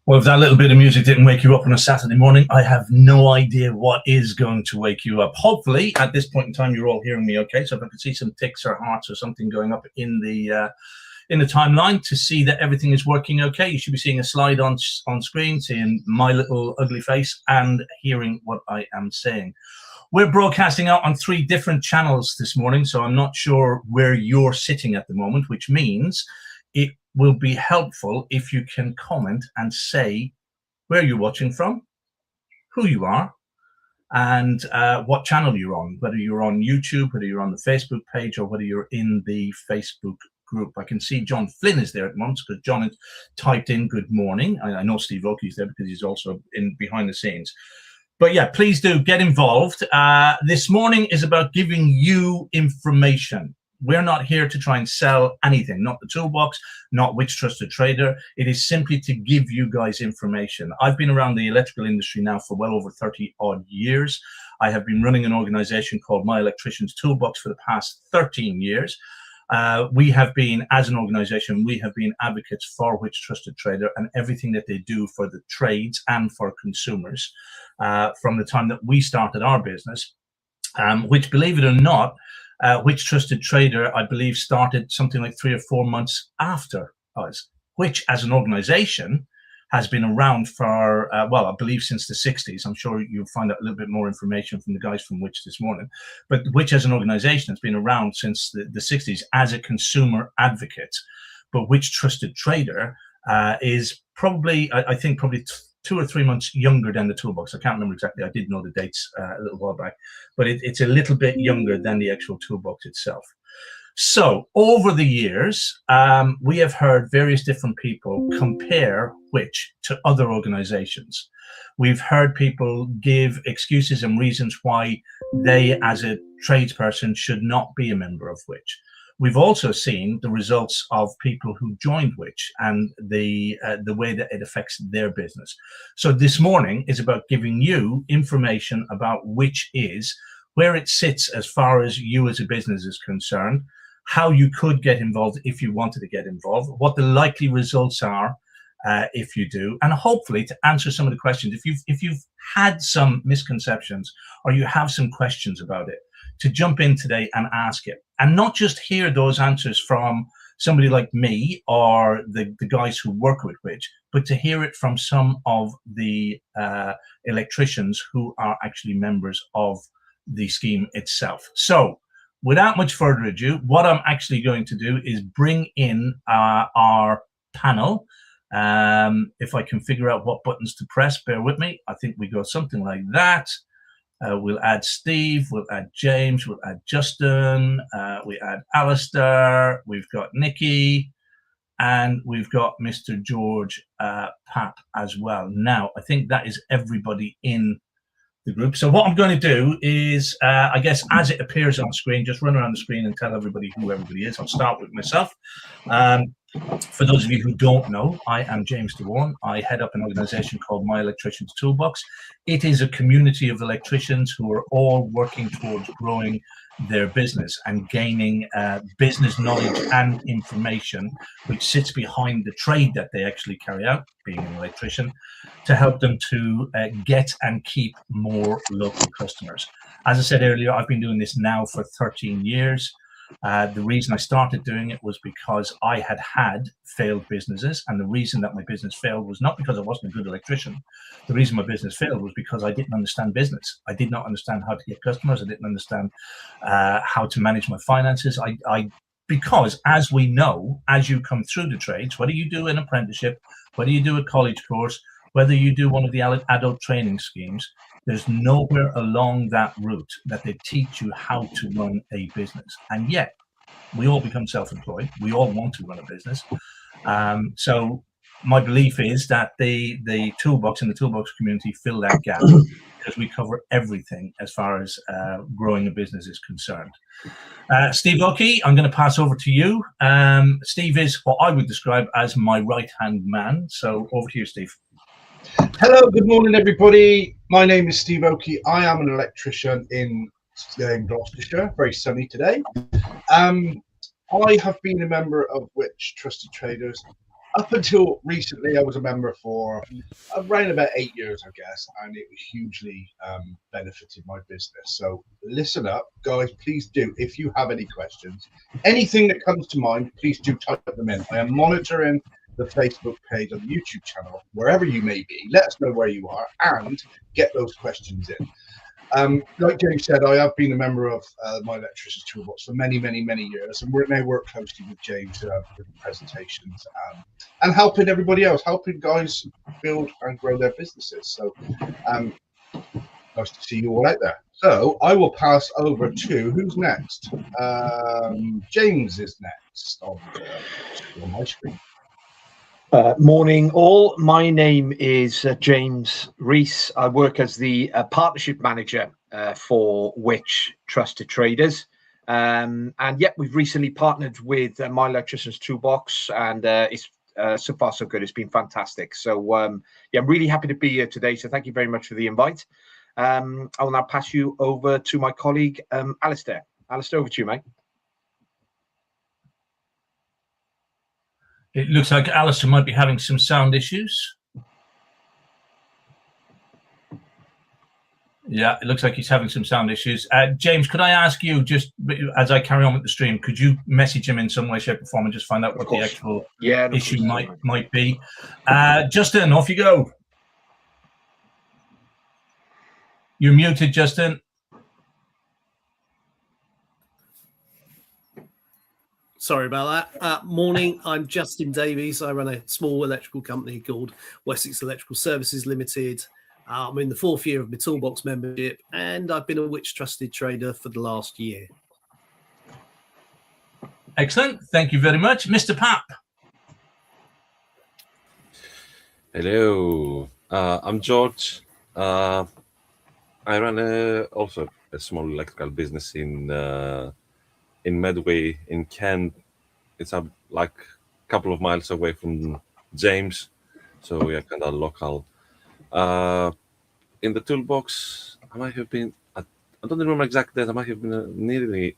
Well, if that little bit of music didn't wake you up on a Saturday morning, I have no idea what is going to wake you up. Hopefully, at this point in time, you're all hearing me okay. So if I can see some ticks or hearts or something going up in the timeline to see that everything is working okay, you should be seeing a slide on screen, seeing my little ugly face and hearing what I am saying. We're broadcasting out on 3 different channels this morning, so I'm not sure where you're sitting at the moment, which means it will be helpful if you can comment and say where you're watching from, who you are, and what channel you're on, whether you're on YouTube, whether you're on the Facebook page, or whether you're in the Facebook group. I can see John Flynn is there at the moment because John has typed in good morning. I know Steve Oakey is there because he's also in behind the scenes. But yeah, please do get involved. This morning is about giving you information. We're not here to try and sell anything, not the toolbox, not Which Trusted Trader. It is simply to give you guys information. I've been around the electrical industry now for well over 30 odd years. I have been running an organization called My Electricians Toolbox for the past 13 years. We have been, as an organization, we have been advocates for Which Trusted Trader and everything that they do for the trades and for consumers from the time that we started our business, which, believe it or not, Which Trusted Trader, I believe, started something like 3 or 4 months after us, which as an organization has been around for, well, I believe since the 60s. I'm sure you'll find out a little bit more information from the guys from Which this morning. But Which as an organization has been around since the 60s as a consumer advocate. But Which Trusted Trader is probably, I think, probably 2 or 3 months younger than the toolbox. I can't remember exactly. I did know the dates a little while back, but it's a little bit younger than the actual toolbox itself. So over the years, we have heard various different people compare Which to other organizations. We've heard people give excuses and reasons why they, as a tradesperson, should not be a member of Which. We've also seen the results of people who joined Which and the way that it affects their business. So this morning is about giving you information about Which is, where it sits as far as you as a business is concerned, how you could get involved if you wanted to get involved, what the likely results are if you do, and hopefully to answer some of the questions. If you've had some misconceptions or you have some questions about it, to jump in today and ask it, and not just hear those answers from somebody like me or the guys who work with Which, but to hear it from some of the electricians who are actually members of the scheme itself. So without much further ado, what I'm actually going to do is bring in our panel. If I can figure out what buttons to press, bear with me. I think we go something like that. We'll add Steve, we'll add James, we'll add Justin, we add Alistair, we've got Nikki, and we've got Mr. George Papp as well. Now, I think that is everybody in the group. So what I'm going to do is, I guess, as it appears on screen, just run around the screen and tell everybody who everybody is. I'll start with myself. For those of you who don't know, I am James DeWarne. I head up an organization called My Electricians Toolbox. It is a community of electricians who are all working towards growing their business and gaining business knowledge and information which sits behind the trade that they actually carry out, being an electrician, to help them to get and keep more local customers. As I said earlier, I've been doing this now for 13 years. The reason I started doing it was because I had failed businesses, and the reason that my business failed was not because I wasn't a good electrician. The reason my business failed was because I didn't understand business. I did not understand how to get customers. I didn't understand how to manage my finances. Because, as we know, as you come through the trades, whether you do an apprenticeship, whether you do a college course, whether you do one of the adult training schemes, there's nowhere along that route that they teach you how to run a business. And yet, we all become self-employed. We all want to run a business. So my belief is that the toolbox and the toolbox community fill that gap because we cover everything as far as growing a business is concerned. Steve Oakey, I'm going to pass over to you. Steve is what I would describe as my right-hand man. So over to you, Steve. Hello, good morning, everybody. My name is Steve Oakey. I am an electrician in Gloucestershire. Very sunny today. I have been a member of Which Trusted Traders up until recently, I was a member for around about 8 years, I guess, and it hugely benefited my business. So listen up, guys, please do. If you have any questions, anything that comes to mind, please do type them in. I am monitoring the Facebook page or the YouTube channel, wherever you may be. Let us know where you are and get those questions in. Like James said, I have been a member of my Electricians Toolbox for many, many, many years, and we now work closely with James with presentations and helping everybody else, helping guys build and grow their businesses. So nice to see you all out there. So I will pass over to who's next. James is next on my screen. Morning all, my name is James Rees. I work as the partnership manager for Which Trusted Traders, and yeah, we've recently partnered with my Electricians Toolbox, and it's so far so good. It's been fantastic. So yeah, I'm really happy to be here today, so thank you very much for the invite. I will now pass you over to my colleague Alistair. Alistair, over to you, mate. It looks like Alistair might be having some sound issues. Yeah, it looks like he's having some sound issues. James, could I ask you, just as I carry on with the stream, could you message him in some way, shape or form and just find out what the actual issue might be? Justin, off you go. You're muted, Justin. Sorry about that. Morning, I'm Justin Davies. I run a small electrical company called Wessex Electrical Services Limited. I'm in the 4th year of my Toolbox membership, and I've been a Which Trusted Trader for the last year. Excellent. Thank you very much. Mr. Pap. Hello, I'm George. I run also a small electrical business in Medway in Kent. It's like a couple of miles away from James, so we are kind of local. In the Toolbox, I might have been, I don't remember exactly that, I might have been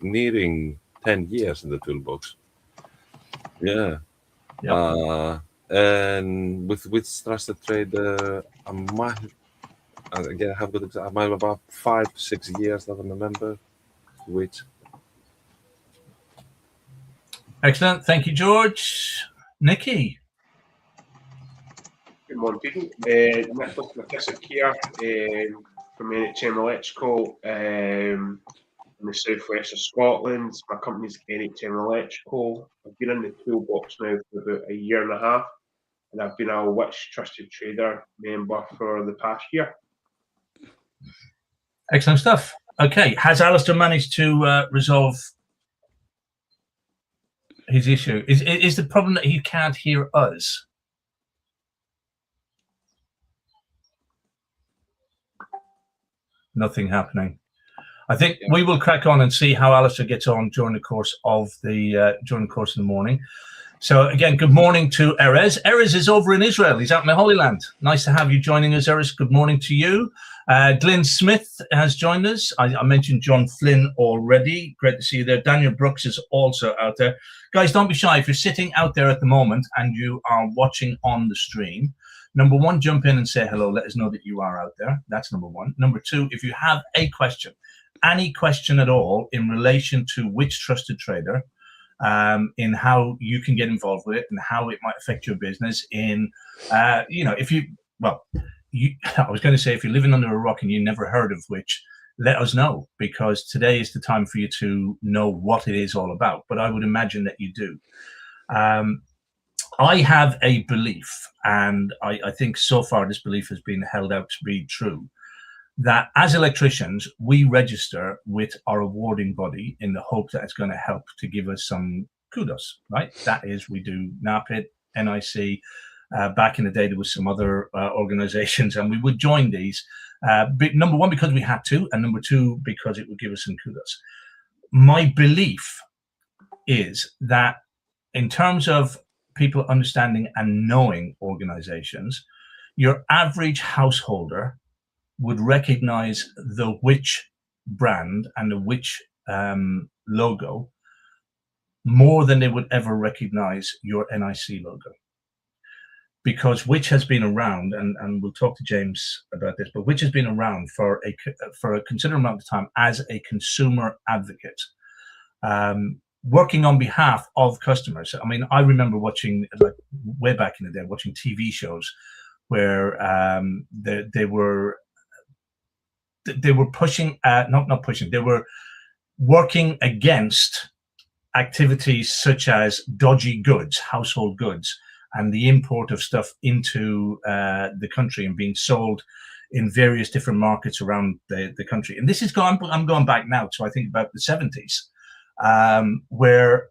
nearing 10 years in the Toolbox. Yeah. Yep. And with Which Trusted Trader, I might, again, I might have about 5-6 years that I remember. Which. Excellent. Thank you, George. Nikki. Good morning, people. Nicholas McKissick here from NHM Electrical in the southwest of Scotland. My company's NHM Electrical. I've been in the Toolbox now for about 1.5 years, and I've been a Which Trusted Trader member for the past year. Excellent stuff. Okay, has Alistair managed to resolve his issue? Is the problem that he can't hear us? Nothing happening. I think we will crack on and see how Alistair gets on during the course of the morning. So again, good morning to Erez. Erez is over in Israel. He's out in the Holy Land. Nice to have you joining us, Erez. Good morning to you. Glyn Smith has joined us. I mentioned John Flynn already. Great to see you there. Daniel Brooks is also out there. Guys, don't be shy. If you're sitting out there at the moment and you are watching on the stream, number one, jump in and say hello. Let us know that you are out there. That's number one. Number two, if you have a question, any question at all in relation to Which Trusted Trader, in how you can get involved with it and how it might affect your business in, you know, if you, well, I was going to say, if you're living under a rock and you never heard of Which, let us know, because today is the time for you to know what it is all about. But I would imagine that you do. I have a belief, and I think so far this belief has been held out to be true, that as electricians, we register with our awarding body in the hope that it's going to help to give us some kudos, right? That is, we do NAPIT, NIC. Back in the day, there was some other organizations, and we would join these. Number one, because we had to, and number two, because it would give us some kudos. My belief is that in terms of people understanding and knowing organizations, your average householder would recognize the Which brand and the Which logo more than they would ever recognize your NIC logo. because which has been around, and we'll talk to James about this, but which has been around for a considerable amount of time as a consumer advocate, working on behalf of customers. I mean, I remember watching, like, way back in the day, watching TV shows where they were pushing, not pushing, they were working against activities such as dodgy goods, household goods, and the import of stuff into the country and being sold in various different markets around the country. And this is I'm going back now to, I think, about the 70s, where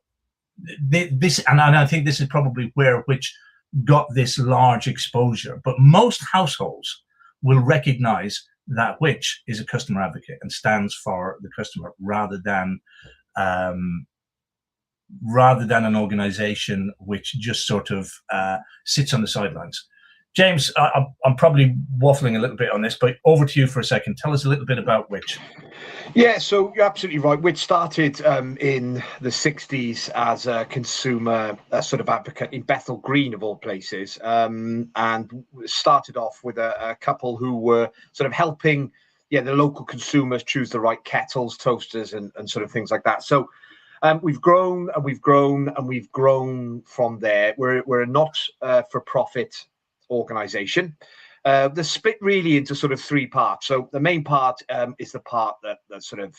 this, and I think this is probably where which got this large exposure. But most households will recognize that which is a customer advocate and stands for the customer rather than an organization which just sort of sits on the sidelines. James, I'm probably waffling a little bit on this, but over to you for a second. Tell us a little bit about Which. Yeah, so you're absolutely right. Which started in the 60s as a consumer sort of advocate in Bethel Green, of all places, and started off with a couple who were sort of helping the local consumers choose the right kettles, toasters, and sort of things like that. So we've grown and we've grown and we've grown from there. We're a not-for-profit organization. They're split really into sort of three parts. So the main part is the part that sort of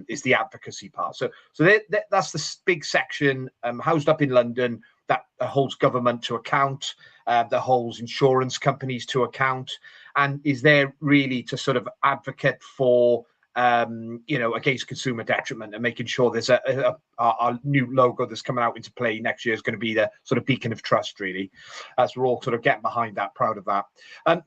is the advocacy part. So that's the big section housed up in London that holds government to account, that holds insurance companies to account, and is there really to sort of advocate for against consumer detriment and making sure there's our new logo that's coming out into play next year is going to be the sort of beacon of trust, really. As we're all sort of getting behind that, proud of that.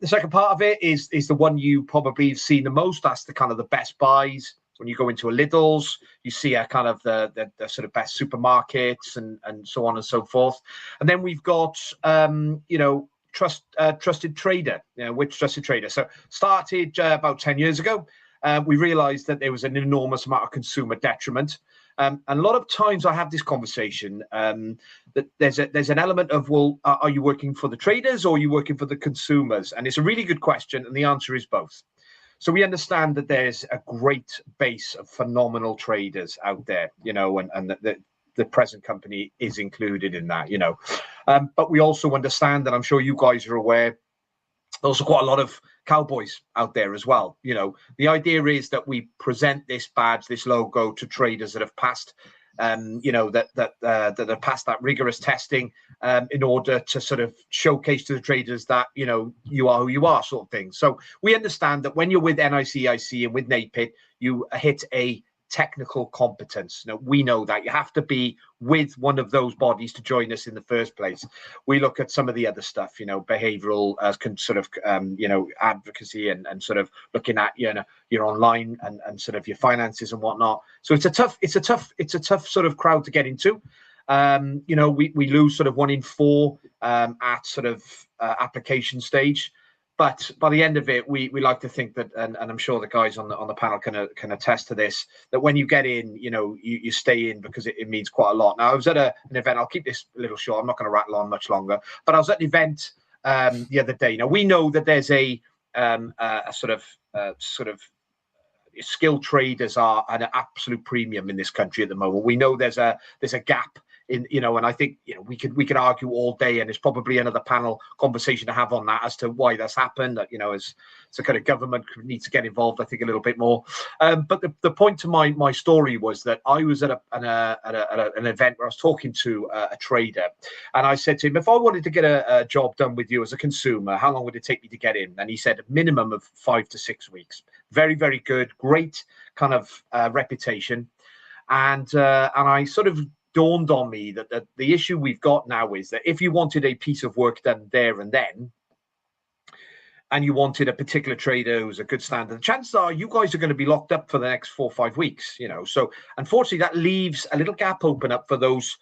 The second part of it is the one you probably have seen the most. That's the kind of the Best Buys. When you go into a Lidl's, you see a kind of the sort of best supermarkets and so on and so forth. And then we've got Trusted Trader, Which Trusted Trader. So started about 10 years ago. We realized that there was an enormous amount of consumer detriment. And a lot of times I have this conversation that there's an element of, well, are you working for the traders or are you working for the consumers? And it's a really good question. And the answer is both. So we understand that there's a great base of phenomenal traders out there, and the present company is included in that, But we also understand, and I'm sure you guys are aware, there's also quite a lot of cowboys out there as well. The idea is that we present this badge, this logo, to traders that have passed, that have passed that rigorous testing, in order to sort of showcase to the traders that you are who you are, sort of thing. So we understand that when you're with NICIC and with NAPIT, you hit a technical competence. We know that you have to be with one of those bodies to join us in the first place. We look at some of the other stuff, behavioral sort of advocacy and sort of looking at your online and sort of your finances and whatnot. So it's a tough sort of crowd to get into. We lose sort of 1 in 4 at sort of application stage. But by the end of it, we like to think that, and I'm sure the guys on the panel can attest to this, that when you get in, you stay in because it means quite a lot. Now, I was at an event. I'll keep this a little short. I'm not going to rattle on much longer. But I was at an event the other day. Now we know that there's a sort of skilled traders are at an absolute premium in this country at the moment. We know there's a gap in, and I think we could argue all day, and there's probably another panel conversation to have on that as to why that's happened. That as the kind of government needs to get involved, I think, a little bit more. But the point to my story was that I was at an event where I was talking to a trader, and I said to him, if I wanted to get a job done with you as a consumer, how long would it take me to get in? And he said a minimum of 5 to 6 weeks. Very, very good, great kind of reputation, and I sort of dawned on me that the issue we've got now is that if you wanted a piece of work done there and then, and you wanted a particular trader who's a good standard, the chances are you guys are going to be locked up for the next 4 or 5 weeks. So unfortunately, that leaves a little gap open up for those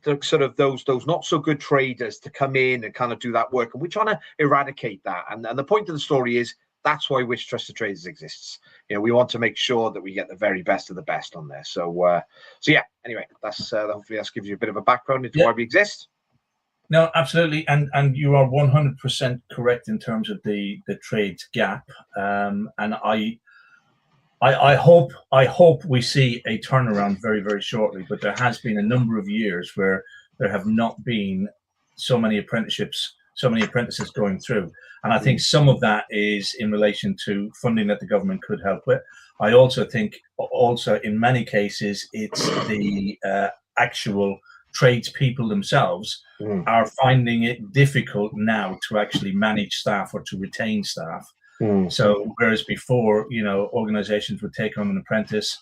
not so good traders to come in and kind of do that work. And we're trying to eradicate that. And the point of the story is, that's why Which Trusted Traders exists. We want to make sure that we get the very best of the best on there. So yeah. Anyway, that's hopefully that gives you a bit of a background into why we exist. No, absolutely, and you are 100% correct in terms of the trades gap, and I hope we see a turnaround very, very shortly. But there has been a number of years where there have not been so many apprenticeships, so many apprentices going through, and I think some of that is in relation to funding that the government could help with. I also think, also in many cases, it's the actual tradespeople themselves are finding it difficult now to actually manage staff or to retain staff. So whereas before, organizations would take on an apprentice,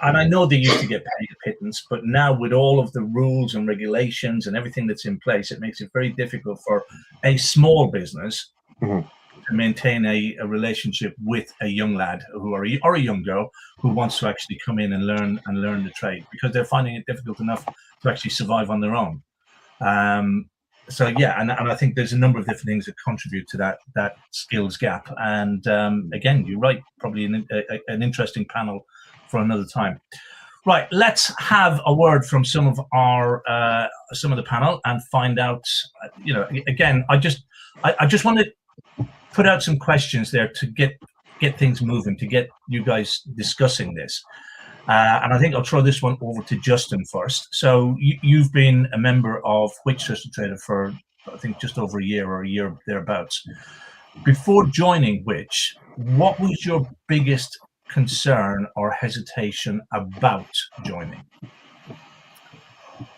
and I know they used to get paid a pittance, but now with all of the rules and regulations and everything that's in place, it makes it very difficult for a small business to maintain a relationship with a young lad or a young girl who wants to actually come in and learn the trade, because they're finding it difficult enough to actually survive on their own. So yeah, and I think there's a number of different things that contribute to that skills gap. And again, you're right, probably an interesting panel for another time. Right, let's have a word from some of the panel and find out. Again, I just want to put out some questions there to get things moving, to get you guys discussing this. And I think I'll throw this one over to Justin first. So you've been a member of Which Trusted Trader for, I think, just over a year or a year thereabouts. Before joining Which, what was your biggest concern or hesitation about joining?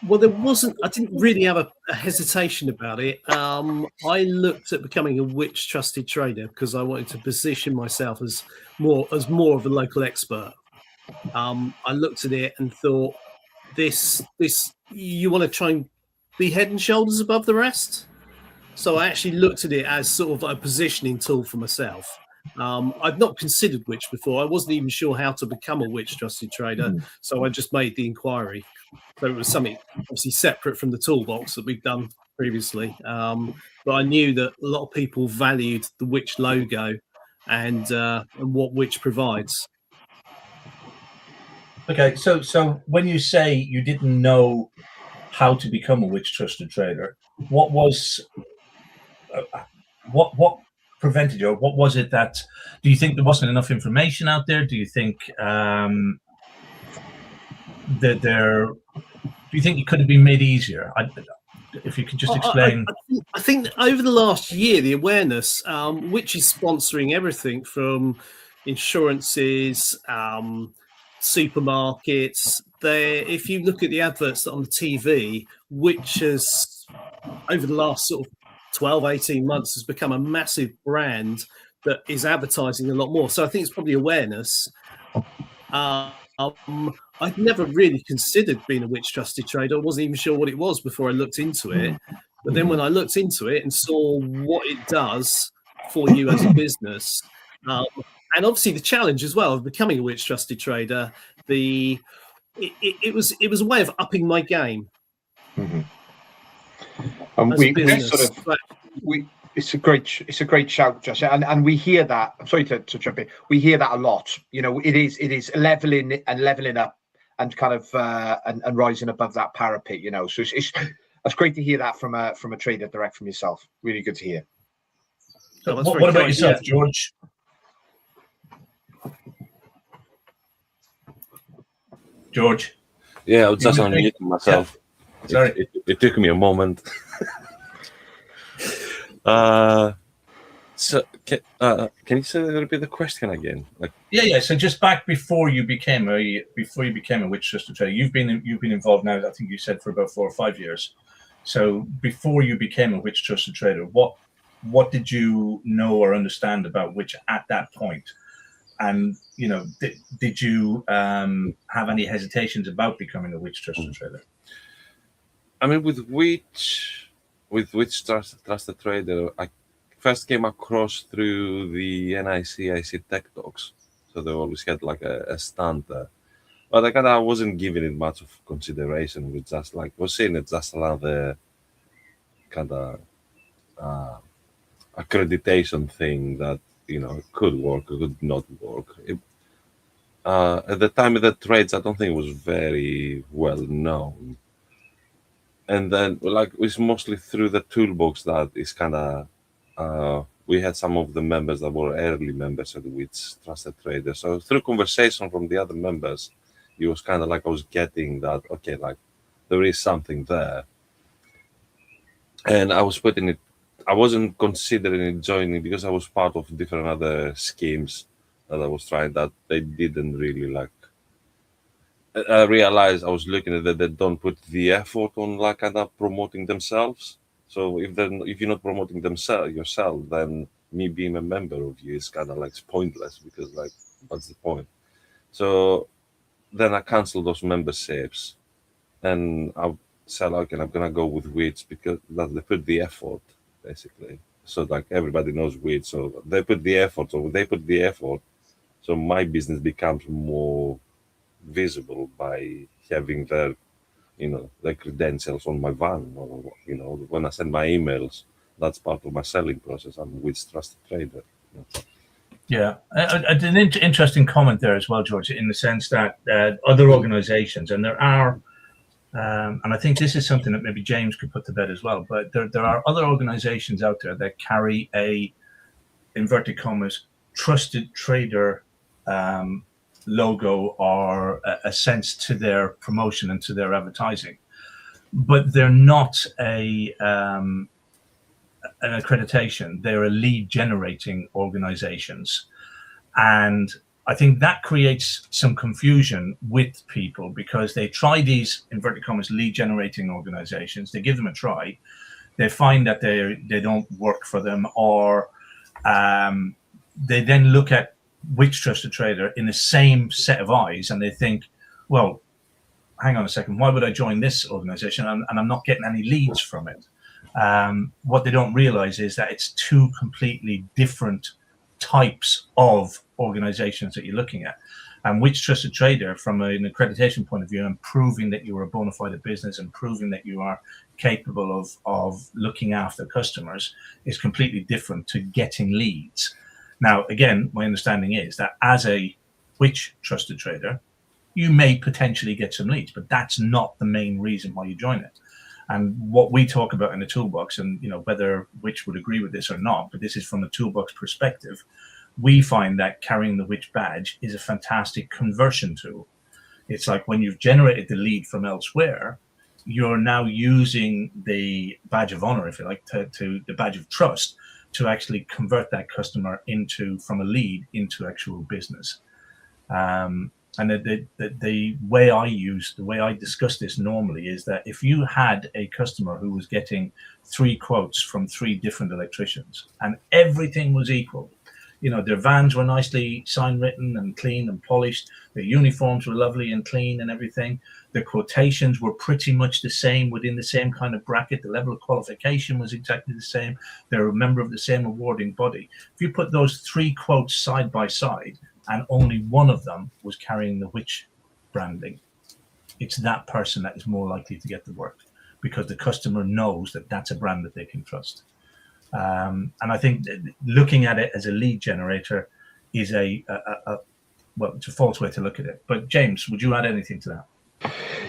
Well, I didn't really have a hesitation about it. I looked at becoming a Which Trusted Trader because I wanted to position myself as more of a local expert. I looked at it and thought, this you want to try and be head and shoulders above the rest. So I actually looked at it as sort of a positioning tool for myself. I've not considered Which before. I wasn't even sure how to become a Which Trusted Trader, so I just made the inquiry. So it was something obviously separate from the toolbox that we've done previously. But I knew that a lot of people valued the Which logo and what Which provides. Okay, so when you say you didn't know how to become a Which Trusted Trader, what prevented you? Or what was it that? Do you think there wasn't enough information out there? Do you think that there? Do you think it could have been made easier? If you could just explain. I think that over the last year, the awareness, Which is sponsoring everything from insurances, supermarkets. If you look at the adverts on the TV, Which has, over the last sort of 12, 18 months, has become a massive brand that is advertising a lot more. So I think it's probably awareness. I'd never really considered being a Which Trusted Trader. I wasn't even sure what it was before I looked into it. But then when I looked into it and saw what it does for you as a business, and obviously the challenge as well of becoming a Which Trusted Trader, it was a way of upping my game. It's a great shout, Josh, and we hear that. I'm sorry to jump in. We hear that a lot. It is leveling up and kind of and rising above that parapet. So it's great to hear that from a trader direct from yourself. Really good to hear. What about yourself, George? George? Yeah, I was just unmuting myself. Yeah. Sorry. It took me a moment. So can you say repeat the question again? Yeah. So just back before you became a Which Trusted Trader, you've been involved now, I think you said, for about 4 or 5 years. So before you became a Which Trusted Trader, what did you know or understand about Which at that point? And did you have any hesitations about becoming a Which Trusted Trader? I mean, with Which Trusted Trader, I first came across through the NIC Tech Talks. So they always had like a stand there. But I wasn't giving it much of consideration. We just was seeing it just another kind of accreditation thing that could work or could not work. At the time of the trades, I don't think it was very well known. And then like it's mostly through the toolbox that is kind of we had some of the members that were early members at which Trusted Trader. So through conversation from the other members, it was kind of like I was getting that, okay, like there is something there. And I was putting it, I wasn't considering joining because I was part of different other schemes that I was trying that they didn't really like. I realized I was looking at that they don't put the effort on like kind of promoting themselves. So if you're not promoting yourself, then me being a member of you is kind of like pointless because like what's the point? So then I canceled those memberships, and I said, okay, I'm gonna go with Witch because that they put the effort basically. So like everybody knows Witch, so they put the effort. So they put the effort. So my business becomes more visible by having their the credentials on my van, or when I send my emails, that's part of my selling process. I'm with Trusted Trader. Yeah, an interesting comment there as well, George, in the sense that other organizations, and there are and I think this is something that maybe James could put to bed as well, but there are other organizations out there that carry a, inverted commas, trusted trader logo or a sense to their promotion and to their advertising, but they're not an accreditation. They're a lead generating organizations, and I think that creates some confusion with people because they try these, inverted commas, lead generating organizations. They give them a try, they find that they don't work for them, or they then look at which Trusted Trader in the same set of eyes and they think, well, hang on a second, why would I join this organization and I'm not getting any leads from it? What they don't realize is that it's two completely different types of organizations that you're looking at. And which Trusted Trader, from an accreditation point of view, and proving that you are a bona fide business and proving that you are capable of looking after customers, is completely different to getting leads. Now, again, my understanding is that as a which Trusted Trader, you may potentially get some leads, but that's not the main reason why you join it. And what we talk about in the toolbox, and whether Which would agree with this or not, but this is from a toolbox perspective, we find that carrying the Which badge is a fantastic conversion tool. It's like when you've generated the lead from elsewhere, you're now using the badge of honor, if you like, to the badge of trust to actually convert that customer from a lead into actual business. And the way I discuss this normally is that if you had a customer who was getting 3 quotes from 3 different electricians and everything was equal, their vans were nicely sign written and clean and polished, their uniforms were lovely and clean and everything, the quotations were pretty much the same, within the same kind of bracket, the level of qualification was exactly the same, they're a member of the same awarding body. If you put those 3 quotes side by side and only one of them was carrying the Which branding, it's that person that is more likely to get the work because the customer knows that that's a brand that they can trust. And I think looking at it as a lead generator is it's a false way to look at it. But James, would you add anything to that?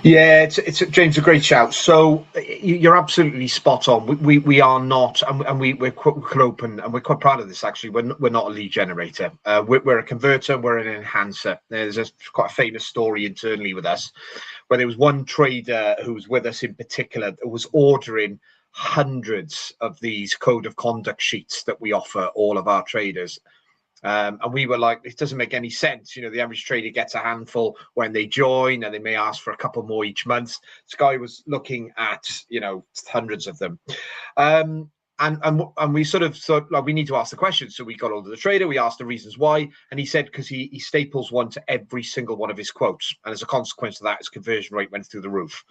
Yeah, it's James, a great shout. So you're absolutely spot on. We are not, and we're quite open, and we're quite proud of this. Actually, we're not a lead generator. We're a converter. We're an enhancer. There's quite a famous story internally with us, where there was one trader who was with us in particular that was ordering hundreds of these code of conduct sheets that we offer all of our traders. And we were like, it doesn't make any sense. The average trader gets a handful when they join, and they may ask for a couple more each month. This guy was looking at, hundreds of them. And we sort of thought, like, we need to ask the question. So we got hold of the trader, we asked the reasons why, and he said because he staples one to every single one of his quotes, and as a consequence of that, his conversion rate went through the roof.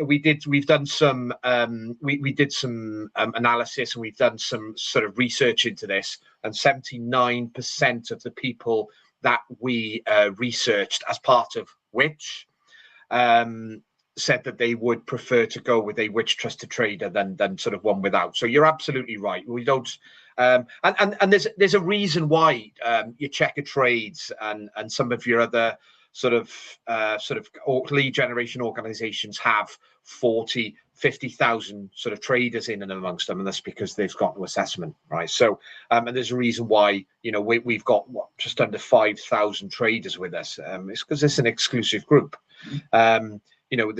We've done some we did some analysis, and we've done some sort of research into this, and 79% of the people that we researched as part of Which said that they would prefer to go with a Which Trusted Trader than sort of one without. So you're absolutely right. We don't, and there's a reason why your Checker Trades and some of your other sort of lead generation organizations have 40, 50,000 sort of traders in and amongst them, and that's because they've got no assessment, right? So, and there's a reason why, you know, we've got just under 5,000 traders with us. It's because it's an exclusive group. You know,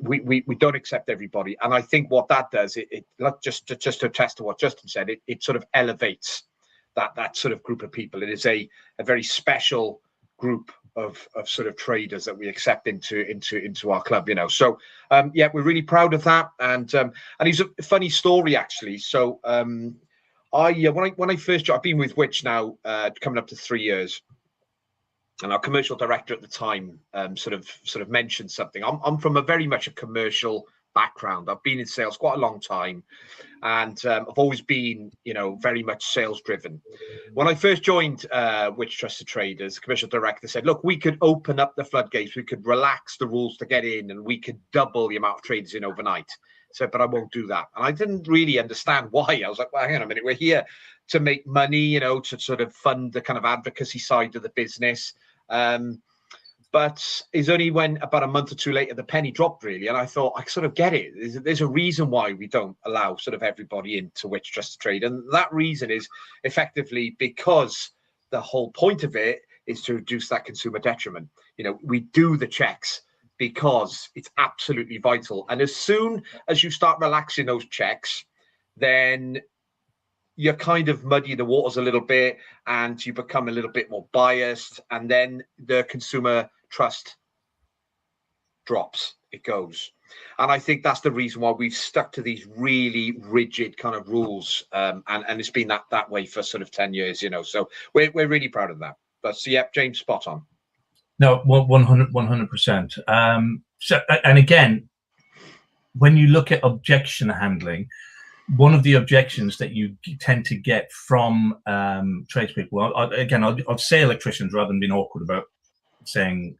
we don't accept everybody, and I think what that does, it just to attest to what Justin said, it sort of elevates that sort of group of people. It is a very special group of sort of traders that we accept into our club, you know. So yeah, we're really proud of that. And it's a funny story actually. So when I first joined, I've been with Which now coming up to 3 years. And our commercial director at the time sort of mentioned something. I'm from a very much a commercial background. I've been in sales quite a long time, and I've always been, you know, very much sales driven. When I first joined Which Trusted Traders, the commercial director said, look, we could open up the floodgates, we could relax the rules to get in, and we could double the amount of traders in overnight. I said, but I won't do that. And I didn't really understand why. I was like, well, hang on a minute, we're here to make money, you know, to sort of fund the kind of advocacy side of the business. But it's only when about a month or two later the penny dropped really, and I thought I sort of get it. There's a reason why we don't allow sort of everybody into Which Trusted Trade, and that reason is effectively because the whole point of it is to reduce that consumer detriment. You know, we do the checks because it's absolutely vital, and as soon as you start relaxing those checks, then you're kind of muddy the waters a little bit, and you become a little bit more biased, and then the consumer trust drops, it goes. And I think that's the reason why we've stuck to these really rigid kind of rules, and it's been that way for sort of 10 years, you know. So we're really proud of that. But so, yeah, James, spot on. No, 100%. So, and again, when you look at objection handling, one of the objections that you tend to get from tradespeople, I'll say electricians rather than being awkward about saying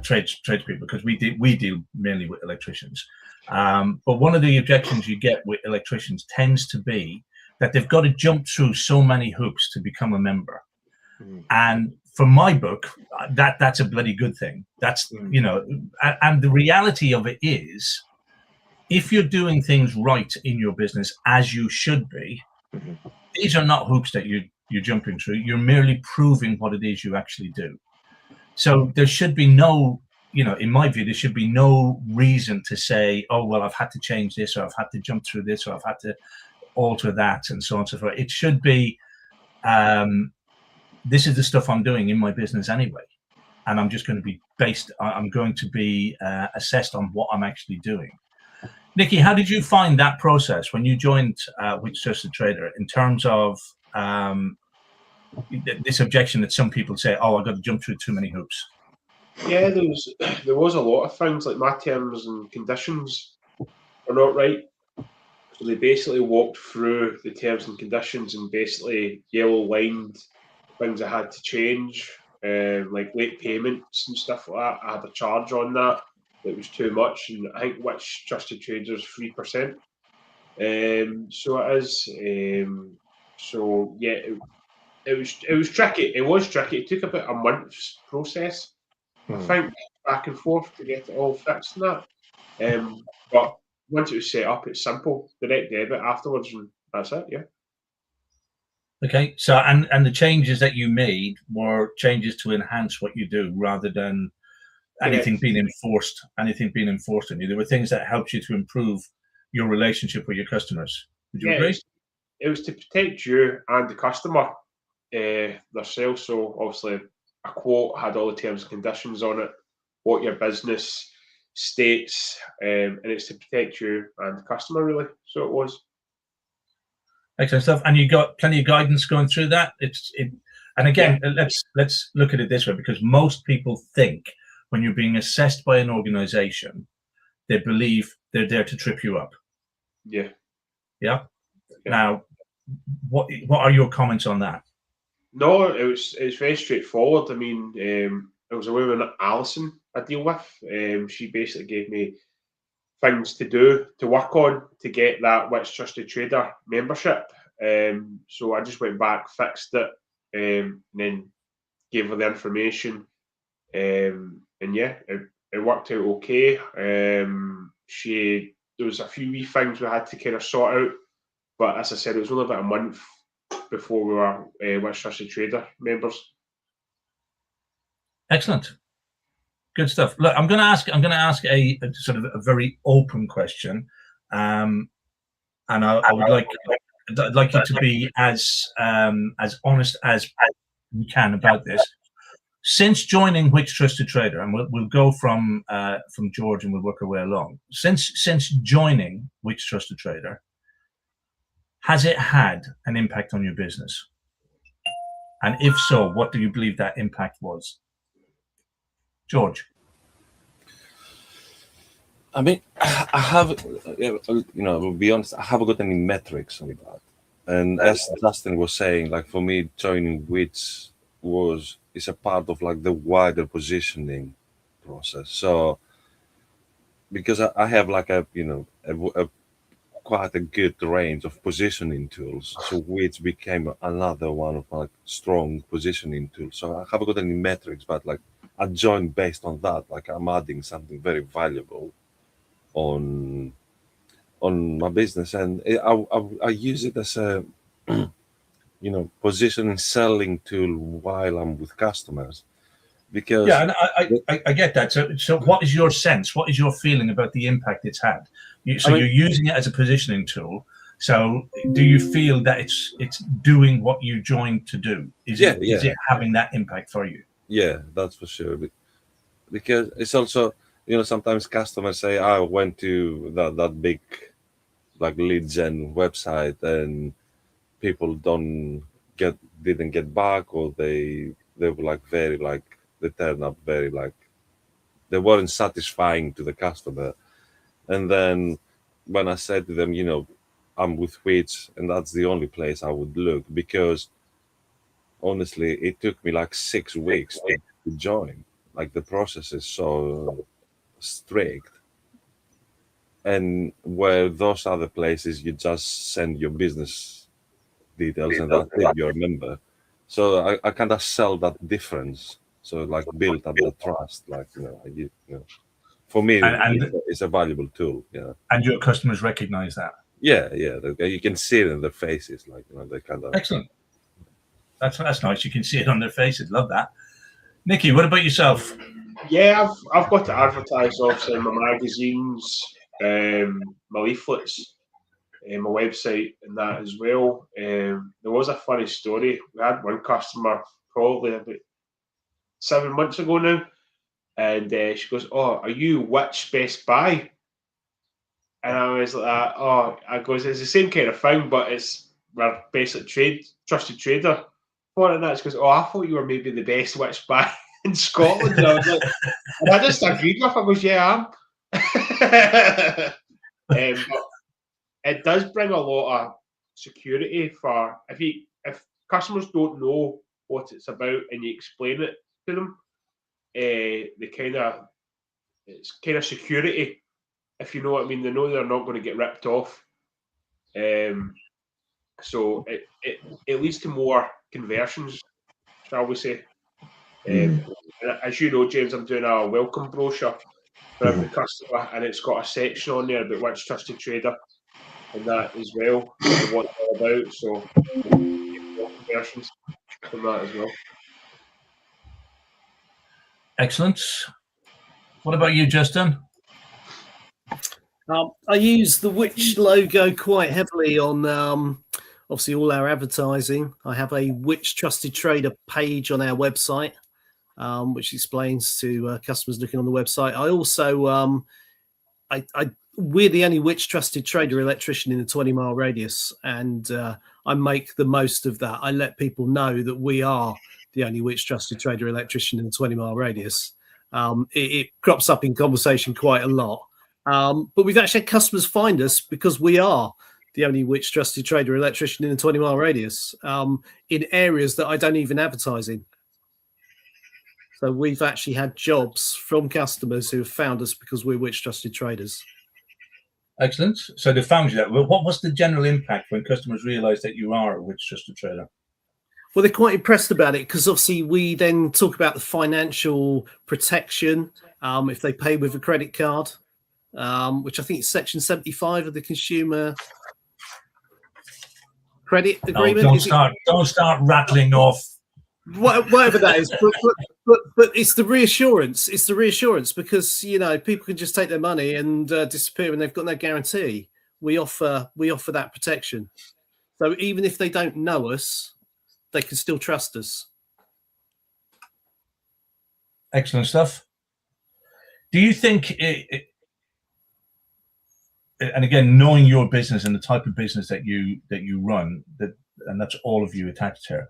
tradespeople, because we deal mainly with electricians. But one of the objections you get with electricians tends to be that they've got to jump through so many hoops to become a member. And for my book, that's a bloody good thing. That's, you know, and the reality of it is, if you're doing things right in your business as you should be, these are not hoops that you're jumping through. You're merely proving what it is you actually do. So there should be no, you know, in my view, there should be no reason to say, oh, well, I've had to change this, or I've had to jump through this, or I've had to alter that, and so on and so forth. It should be, this is the stuff I'm doing in my business anyway. And I'm just going to be I'm going to be assessed on what I'm actually doing. Nikki, how did you find that process when you joined Which Trusted Trader, in terms of this objection that some people say, oh, I've got to jump through too many hoops? Yeah, there was a lot of things, like my terms and conditions are not right. So they basically walked through the terms and conditions and basically yellow lined things I had to change, like late payments and stuff like that. I had a charge on that. It was too much, and I think Which Trusted Traders 3%. So it is. So yeah, it was tricky. It was tricky. It took about a month's process, I think, back and forth to get it all fixed and that. But once it was set up, it's simple. Direct debit afterwards, and that's it. Yeah. Okay. So and the changes that you made were changes to enhance what you do, rather than anything being enforced on you. There were things that helped you to improve your relationship with your customers. Would you agree? It was to protect you and the customer themselves. So obviously a quote had all the terms and conditions on it, what your business states, and it's to protect you and the customer, really. So it was. Excellent stuff. And you got plenty of guidance going through that. And again, let's look at it this way, because most people think when you're being assessed by an organization, they believe they're there to trip you up. Yeah. Now, what are your comments on that? No, it's very straightforward. I mean, it was a woman, Alison, I deal with. She basically gave me things to do, to work on, to get that Which Trusted Trader membership. So I just went back, fixed it, and then gave her the information. And yeah, it worked out okay. there was a few wee things we had to kind of sort out. But as I said, it was only about a month before we were Which Trusted Trader members. Excellent. Good stuff. Look, I'm going to ask a sort of a very open question, and I would like I'd like you to be as honest as you can about this. Since joining Which Trusted Trader, and we'll go from George and we'll work our way along. Since joining Which Trusted Trader, has it had an impact on your business? And if so, what do you believe that impact was? George. I mean, I have, to be honest, I haven't got any metrics on that. And as Justin was saying, like for me, joining Which is a part of like the wider positioning process. So because I have like a quite a good range of positioning tools, so Which became another one of my strong positioning tools. So I haven't got any metrics, but like I joined based on that. Like I'm adding something very valuable on my business, and I use it as a positioning selling tool while I'm with customers. Because yeah, and I get that. So what is your sense? What is your feeling about the impact it's had? You're using it as a positioning tool. So do you feel that it's doing what you joined to do? Is it having that impact for you? Yeah, that's for sure. Because it's also, sometimes customers say, I went to that big like lead gen website and people didn't get back, or they were like very like they turned up very like they weren't satisfying to the customer. And then when I said to them, I'm with Which, and that's the only place I would look, because honestly, it took me like 6 weeks to join. Like the process is so strict. And where those other places, you just send your business details and that's it, you're a member. So I kind of sell that difference. So like build up the trust, like, for me, it's a valuable tool. Yeah. And your customers recognize that. Yeah. You can see it in their faces, like, they kind of. Excellent. That's nice. You can see it on their faces. Love that. Nikki, what about yourself? Yeah, I've got to advertise obviously in my magazines, my leaflets, my website, and that as well. There was a funny story. We had one customer probably about 7 months ago now, and she goes, "Oh, are you Which Best Buy?" And I was like, "Oh," I goes, "It's the same kind of thing, but we're basically trusted trader for it." And that she goes, "Oh, I thought you were maybe the best Which Buy in Scotland." And I was like, and I just agreed with her. I goes, "Yeah, I am." But it does bring a lot of security for if customers don't know what it's about and you explain it to them, it's kind of security, if you know what I mean. They know they're not going to get ripped off. So it leads to more conversions, shall we say. As you know, James, I'm doing a welcome brochure for every customer, and it's got a section on there about Which Trusted Trader and that as well, and what it's all about. So more conversions from that as well. Excellent. What about you, Justin? I use the Which logo quite heavily on obviously all our advertising. I have a Which Trusted Trader page on our website, which explains to customers looking on the website. I also we're the only Which Trusted Trader electrician in a 20-mile radius, and I make the most of that. I let people know that we are the only Which Trusted Trader electrician in a 20-mile radius. It crops up in conversation quite a lot. But we've actually had customers find us because we are the only Which Trusted Trader electrician in a 20-mile radius in areas that I don't even advertise in. So we've actually had jobs from customers who have found us because we're Which Trusted Traders. Excellent. So they found you that. Well, what was the general impact when customers realised that you are a Which Trusted Trader? Well, they're quite impressed about it because obviously we then talk about the financial protection if they pay with a credit card. which I think is Section 75 of the Consumer Credit Agreement. Don't start rattling off whatever that is. But it's the reassurance. It's the reassurance because people can just take their money and disappear, and they've got no guarantee. We offer that protection. So even if they don't know us, they can still trust us. Excellent stuff. Do you think, and again, knowing your business and the type of business that you run, and that's all of you attached here,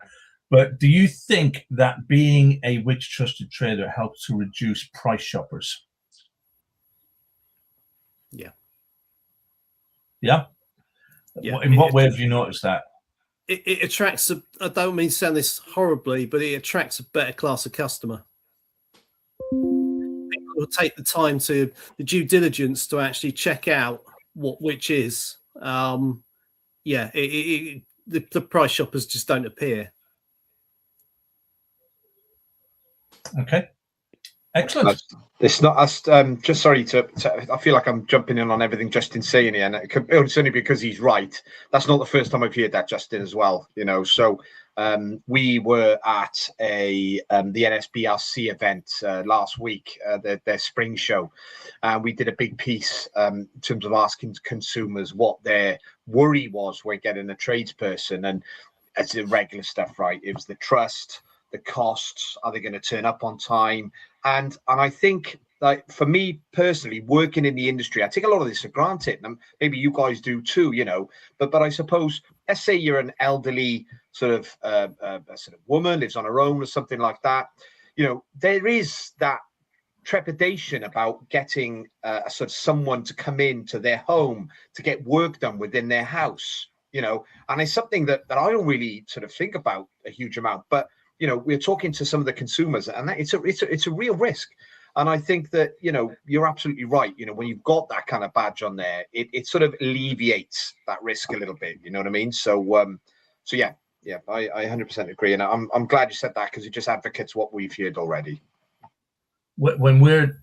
but do you think that being a Which Trusted Trader helps to reduce price shoppers? Yeah. Yeah? In what way have you noticed that? It attracts I don't mean to sound this horribly, but it attracts a better class of customer. People will take the time to the due diligence to actually check out what Which is. The price shoppers just don't appear. Okay. Excellent. It's not us. Just sorry to. I feel like I'm jumping in on everything Justin's saying here, and it's only because he's right. That's not the first time I've heard that, Justin, as well. So we were at the S.P.A.R.K.S event last week, their spring show, and we did a big piece in terms of asking consumers what their worry was when getting a tradesperson, and it's the regular stuff, right? It was the trust, the costs, are they going to turn up on time? And I think, like, for me personally, working in the industry, I take a lot of this for granted, and maybe you guys do too, but I suppose, let's say you're an elderly sort of woman, lives on her own or something like that, there is that trepidation about getting a sort of someone to come into their home to get work done within their house, and it's something that I don't really sort of think about a huge amount, but we're talking to some of the consumers, and it's a real risk. And I think that you're absolutely right. When you've got that kind of badge on there, it sort of alleviates that risk a little bit. You know what I mean? So yeah, I 100% agree, and I'm glad you said that, because it just advocates what we've heard already. When we're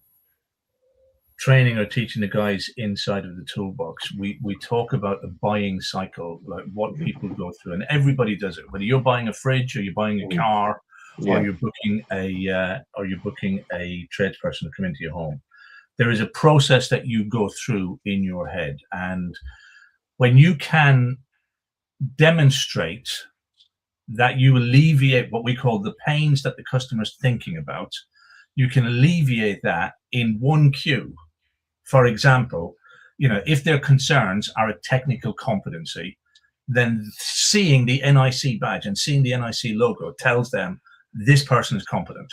training or teaching the guys inside of the toolbox, we talk about the buying cycle, like what people go through, and everybody does it. Whether you're buying a fridge, or you're buying a car, or you're booking a tradesperson to come into your home, there is a process that you go through in your head, and when you can demonstrate that you alleviate what we call the pains that the customer's thinking about, you can alleviate that in one cue. For example, if their concerns are a technical competency, then seeing the NIC badge and seeing the NIC logo tells them this person is competent.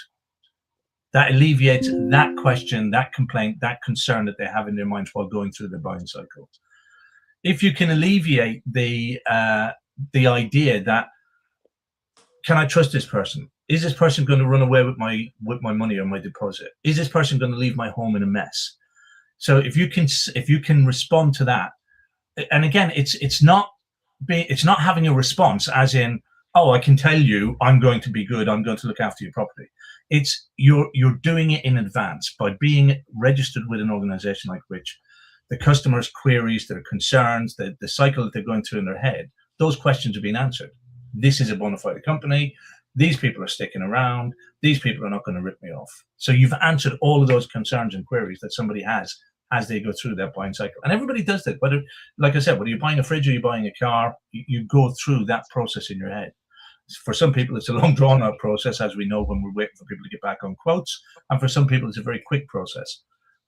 That alleviates that question, that complaint, that concern that they have in their minds while going through their buying cycle. If you can alleviate the idea that, can I trust this person? Is this person going to run away with my money or my deposit? Is this person going to leave my home in a mess? So if you can respond to that, and again, it's not having a response as in, oh, I can tell you I'm going to be good, I'm going to look after your property. It's you're doing it in advance by being registered with an organization like Which. The customer's queries, their concerns, the cycle that they're going through in their head, those questions are being answered. This is a bona fide company. These people are sticking around. These people are not going to rip me off. So you've answered all of those concerns and queries that somebody has as they go through that buying cycle. And everybody does that. Whether, like I said, whether you're buying a fridge or you're buying a car, you go through that process in your head. For some people, it's a long drawn out process, as we know when we're waiting for people to get back on quotes. And for some people, it's a very quick process.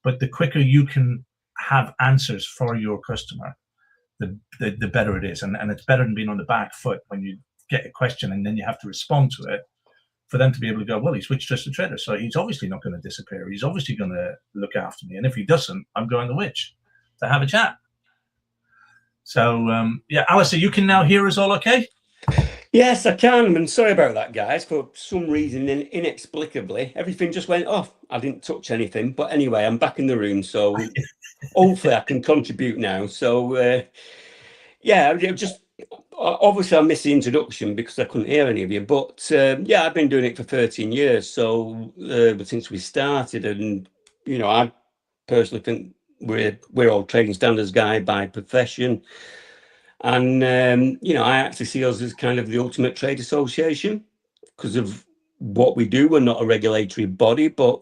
But the quicker you can have answers for your customer, the better it is. And it's better than being on the back foot when you get a question and then you have to respond to it, for them to be able to go, well, he's Which Trusted Trader, so he's obviously not going to disappear. He's obviously going to look after me. And if he doesn't, I'm going to Which to have a chat. So, yeah, Alistair, you can now hear us all okay? Yes, I can. And sorry about that, guys. For some reason, inexplicably, everything just went off. I didn't touch anything. But anyway, I'm back in the room. So hopefully I can contribute now. So, yeah, just obviously I missed the introduction because I couldn't hear any of you. But yeah, I've been doing it for 13 years. So since we started, and, I personally think we're all trading standards guy by profession. And, you know, I actually see us as kind of the ultimate trade association because of what we do. We're not a regulatory body, but,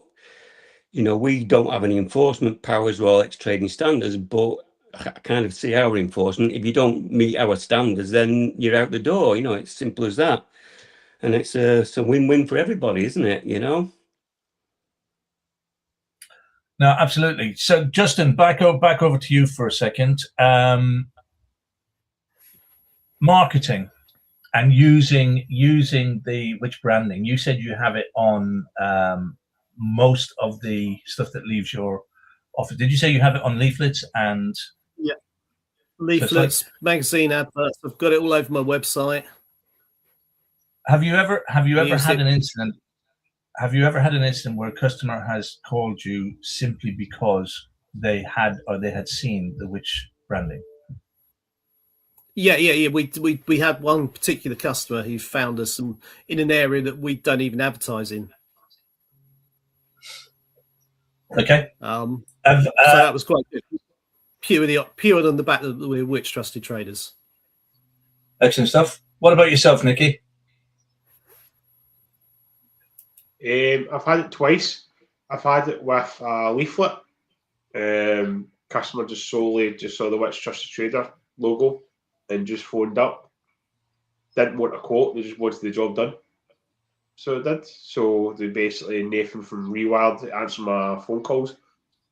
you know, we don't have any enforcement powers with Rolex trading standards, but I kind of see our enforcement. If you don't meet our standards, then you're out the door. You know, it's simple as that. And it's a win-win for everybody, isn't it? You know? No, absolutely. So, Justin, back over to you for a second. Marketing and using the which branding. You said you have it on most of the stuff that leaves your office. Did you say you have it on leaflets and? Yeah, leaflets, magazine adverts. I've got it all over my website. Have you ever had an incident? Have you ever had an incident where a customer has called you simply because they had seen the Which branding? Yeah. We had one particular customer who found us in an area that we don't even advertise in. Okay. So that was quite good. Pure on the back that we're Which trusted traders. Excellent stuff. What about yourself, Nikki? I've had it twice. I've had it with a leaflet. Customer just saw the Which Trusted Trader logo and just phoned up. Didn't want a quote, they just wanted the job done. So it did. So they basically, Nathan from Rewild answered my phone calls.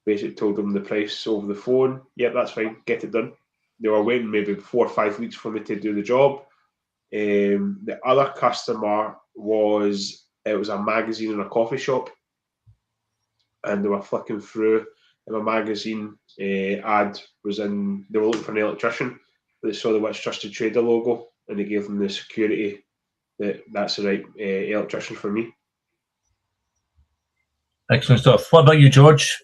Basically told them the price over the phone. Yep, that's fine, get it done. They were waiting maybe 4 or 5 weeks for me to do the job. The other customer was a magazine in a coffee shop, and they were flicking through, and a magazine ad was in. They were looking for an electrician, but they saw the Which Trusted Trader logo, and they gave them the security that that's the right electrician for me. Excellent stuff. What about you, George?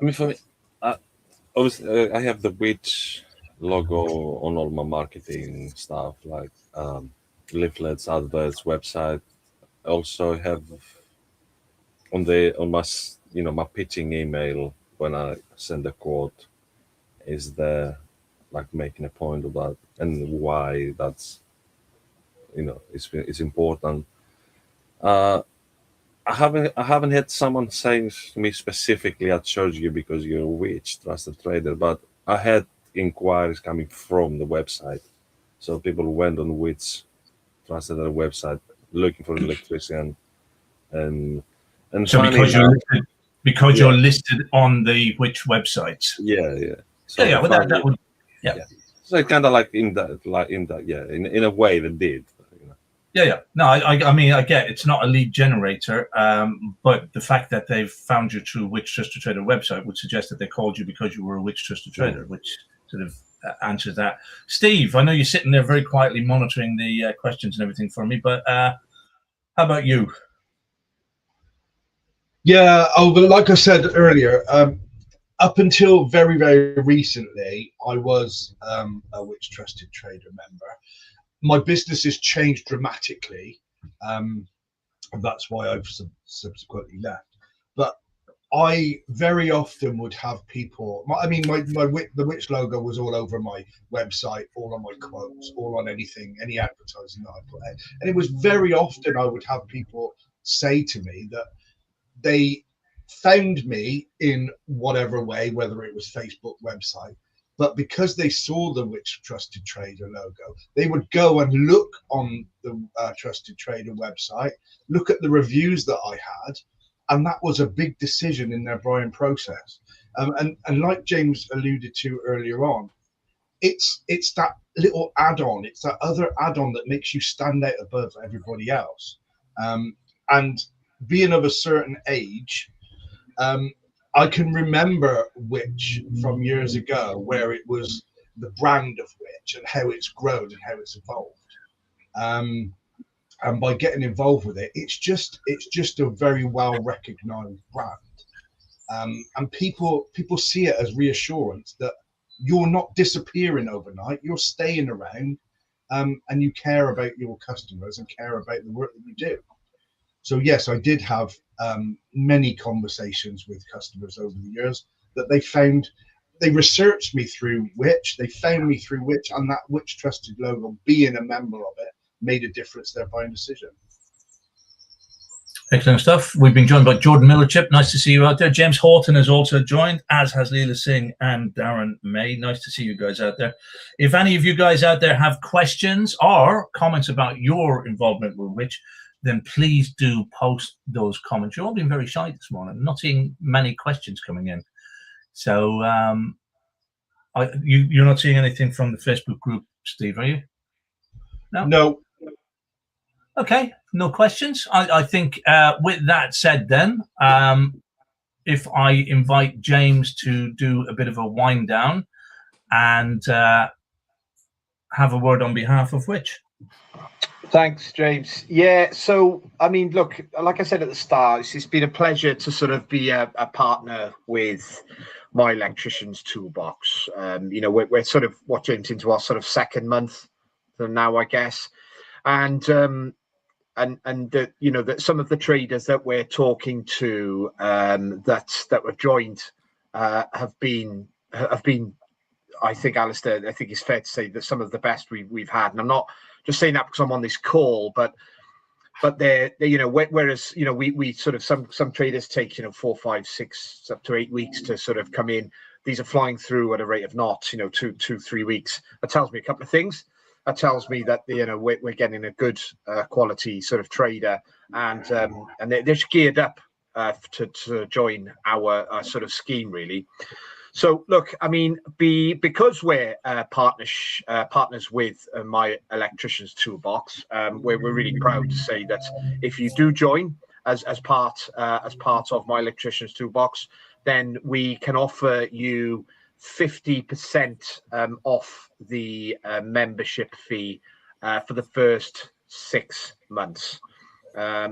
I mean, for me, obviously, I have the Which logo on all my marketing stuff, like leaflets, adverts, website. I also have on my my pitching email when I send a quote is there, like making a point of that and why that's it's important. I haven't had someone saying to me specifically, "I charge you because you're a Which trusted trader," but I had inquiries coming from the website. So people went on Which trusted their website looking for an electrician, and so because you're listed on the Which website. Yeah. So yeah. Well, that would. Yeah. So it kind of like in a way that did. Yeah. No, I mean, I get it's not a lead generator, but the fact that they've found you through Which Trusted Trader website would suggest that they called you because you were a Which Trusted Trader, which sort of answers that. Steve, I know you're sitting there very quietly monitoring the questions and everything for me, but how about you? Yeah, but like I said earlier, up until very, very recently, I was a Which Trusted Trader member. My business has changed dramatically. That's why I've subsequently left. But I very often would have people. The Which logo was all over my website, all on my quotes, all on anything, any advertising that I put in. And it was very often I would have people say to me that they found me in whatever way, whether it was Facebook, website, but because they saw the Which Trusted Trader logo, they would go and look on the Trusted Trader website, look at the reviews that I had, and that was a big decision in their buying process. And like James alluded to earlier on, it's that little add-on, it's that other add-on that makes you stand out above everybody else. And being of a certain age, I can remember Which from years ago, where it was the brand of Which and how it's grown and how it's evolved. And by getting involved with it, it's just a very well recognized brand. And people see it as reassurance that you're not disappearing overnight, you're staying around, and you care about your customers and care about the work that you do. So yes, I did have many conversations with customers over the years that they researched me through Which, they found me through Which, and that Which trusted logo, being a member of it, made a difference to their buying decision. Excellent stuff. We've been joined by Jordan Millerchip. Nice to see you out there. James Horton has also joined, as has Leela Singh and Darren May. Nice to see you guys out there. If any of you guys out there have questions or comments about your involvement with Which, then please do post those comments. You're all being very shy this morning. I'm not seeing many questions coming in. So you're not seeing anything from the Facebook group, Steve, are you? No. Okay, no questions. I think with that said then, if I invite James to do a bit of a wind down and have a word on behalf of Which. Thanks, James. Yeah, so, I mean, look, like I said at the start, it's been a pleasure to sort of be a partner with My Electricians Toolbox. You know, we're sort of, what, James, into our sort of second month now, I guess. And you know, that some of the traders that we're talking to that were joined have been, I think, Alistair, I think it's fair to say that some of the best we've had. And I'm not just saying that because I'm on this call, but they're you know, whereas, you know, we sort of, some traders take, you know, 4, 5, 6 up to 8 weeks to sort of come in. These are flying through at a rate of knots, you know, 2, 3 weeks. That tells me a couple of things. That tells me that, you know, we're getting a good quality sort of trader, and they're geared up to join our sort of scheme, really. So look, I mean, because we're partners with My Electricians Toolbox, we're really proud to say that if you do join as part of My Electricians Toolbox, then we can offer you 50% off the membership fee for the first 6 months.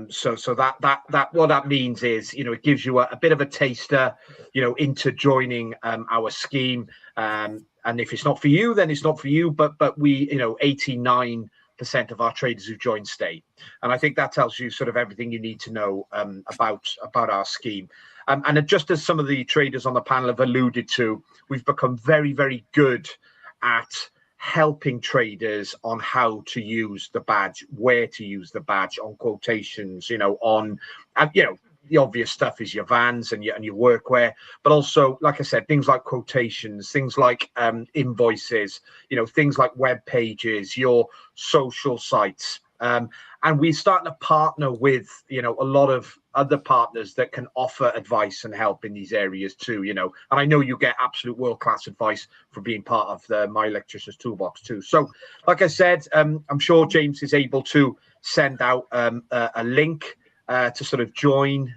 So that what that means is, you know, it gives you a bit of a taster, you know, into joining our scheme. And if it's not for you, then it's not for you. But we, you know, 89% of our traders who join stay, and I think that tells you sort of everything you need to know about our scheme. And just as some of the traders on the panel have alluded to, we've become very, very good at helping traders on how to use the badge, where to use the badge, on quotations, you know, on, you know, the obvious stuff is your vans and your workwear, but also, like I said, things like quotations, things like invoices, you know, things like web pages, your social sites. And we're starting to partner with, you know, a lot of other partners that can offer advice and help in these areas too, you know. And I know you get absolute world-class advice for being part of the My Electricians Toolbox too. So, like I said, I'm sure James is able to send out a link to sort of join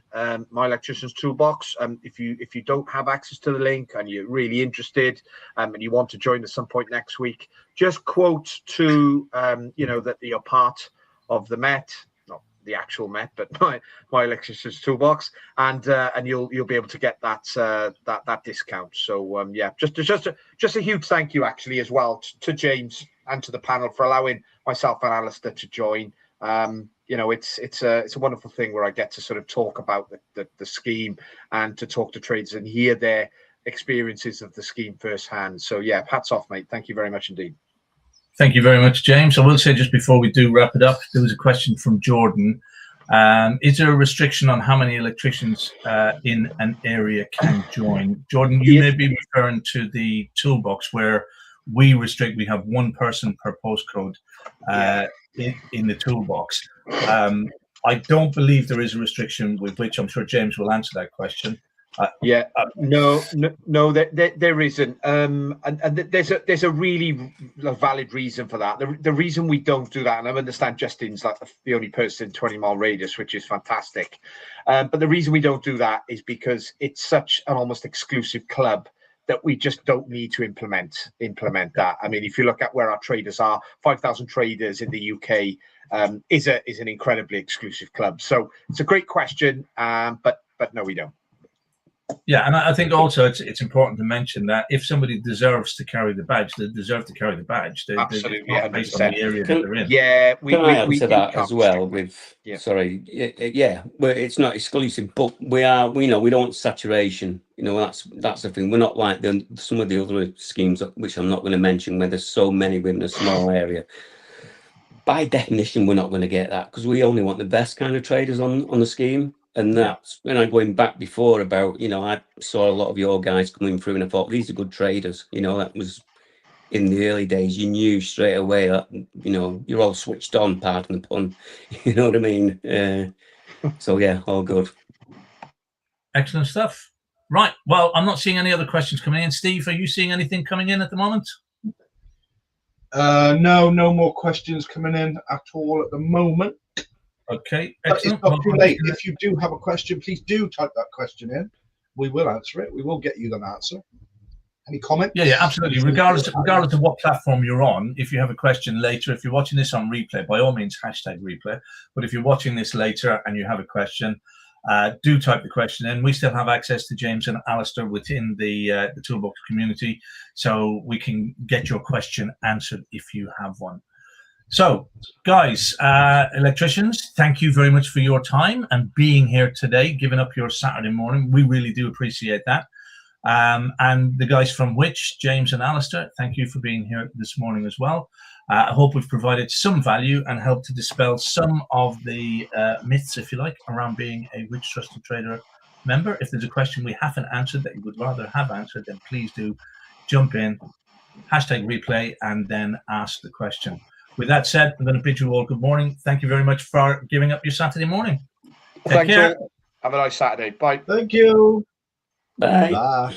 My Electricians Toolbox. If you don't have access to the link and you're really interested and you want to join at some point next week, just quote to you know, that you're part of the Met, not the actual Met, but my Electricians Toolbox, and you'll be able to get that discount. So yeah, just a huge thank you actually as well to James and to the panel for allowing myself and Alistair to join. You know, it's a wonderful thing where I get to sort of talk about the scheme and to talk to traders and hear their experiences of the scheme firsthand. So yeah, hats off, mate. Thank you very much indeed. Thank you very much, James. I will say just before we do wrap it up, there was a question from Jordan. Is there a restriction on how many electricians in an area can join? Jordan, you may be referring to the toolbox where we restrict, we have one person per postcode in the toolbox. I don't believe there is a restriction with Which. I'm sure James will answer that question. No, there isn't. And there's a really valid reason for that. The reason we don't do that, and I understand Justin's like the only person in 20-mile radius, which is fantastic. But the reason we don't do that is because it's such an almost exclusive club that we just don't need to implement that. I mean, if you look at where our traders are, 5,000 traders in the UK is an incredibly exclusive club. So it's a great question, but no, we don't. Yeah, and I think also it's important to mention that if somebody deserves to carry the badge, they deserve to carry the badge. Absolutely, it's not based on the area that they're in. Yeah, Can I add to that come as well? strictly. With Yeah. sorry, yeah, but it's not exclusive, but we know we don't want saturation. You know, that's the thing. We're not like some of the other schemes, which I'm not going to mention, where there's so many within a small area. By definition, we're not going to get that because we only want the best kind of traders on the scheme. And that's when I'm going back before about, you know, I saw a lot of your guys coming through and I thought, these are good traders. You know, that was in the early days. You knew straight away that, you know, you're all switched on, pardon the pun. You know what I mean? So, yeah, all good. Excellent stuff. Right. Well, I'm not seeing any other questions coming in. Steve, are you seeing anything coming in at the moment? No more questions coming in at all at the moment. Okay, but it's excellent. not too late. If you do have a question, please do type that question in. We will answer it. We will get you an answer. Any comments? Yeah, absolutely. Regardless of what platform you're on, if you have a question later, if you're watching this on replay, by all means, hashtag replay. But if you're watching this later and you have a question, do type the question in. We still have access to James and Alistair within the ToolBox community, so we can get your question answered if you have one. So, guys, electricians, thank you very much for your time and being here today, giving up your Saturday morning. We really do appreciate that. And the guys from Which, James and Alistair, thank you for being here this morning as well. I hope we've provided some value and helped to dispel some of the myths, if you like, around being a Which Trusted Trader member. If there's a question we haven't answered that you would rather have answered, then please do jump in, hashtag replay, and then ask the question. With that said, I'm going to bid you all good morning. Thank you very much for giving up your Saturday morning. Take care. Have a nice Saturday. Bye. Thank you. Bye. Bye.